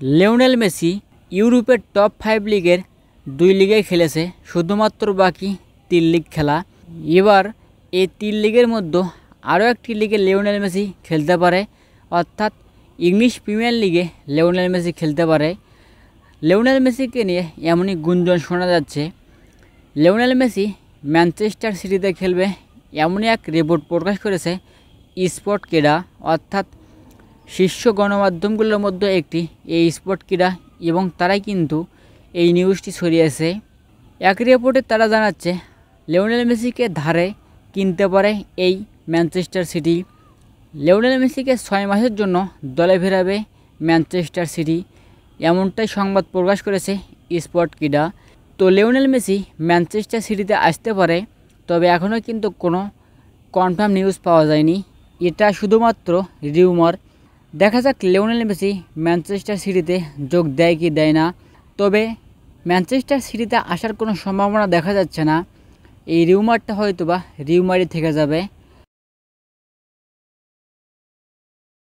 Lionel Messi ইউরোপের top 5 লিগের 2 লিগে খেলেছে, শুধুমাত্র বাকি 3 লিগ খেলা। এবার এই 3 লিগের মধ্যে আরও একটি লিগে লিওনেল মেসি খেলতে পারে, অর্থাৎ ইংলিশ প্রিমিয়ার লিগে লিওনেল মেসি খেলতে পারে। লিওনেল মেসিকে নিয়ে এমনই গুঞ্জন শোনা যাচ্ছে, লিওনেল মেসি ম্যানচেস্টার সিটিতে খেলবে, এমনই এক রিপোর্ট প্রকাশ করেছে স্পোর্ট ক্রীড়া, অর্থাৎ শীর্ষ গণমাধ্যমগুলোর মধ্যে একটি এই স্পোর্ট ক্রীড়া, এবং তারাই কিন্তু এই নিউজটি ছড়িয়েছে। এক রিপোর্টে তারা জানাচ্ছে লিওনেল মেসিকে ধারে কিনতে পারে এই ম্যানচেস্টার সিটি। লিওনেল মেসিকে 6 মাসের জন্য দলে ফেরাবে ম্যানচেস্টার সিটি, এমনটাই সংবাদ প্রকাশ করেছে স্পোর্ট ক্রীড়া। তো লিওনেল মেসি ম্যানচেস্টার সিটিতে আসতে পারে, তবে এখনও কিন্তু কোনো কনফার্ম নিউজ পাওয়া যায়নি, এটা শুধুমাত্র রিউমার। দেখা যাক লিওনেল মেসি ম্যানচেস্টার সিটিতে যোগ দেয় কি দেয় না। তবে ম্যানচেস্টার সিটিতে আসার কোনো সম্ভাবনা দেখা যাচ্ছে না, এই রিউমারটা হয়তোবা রিউমারই থেকে যাবে।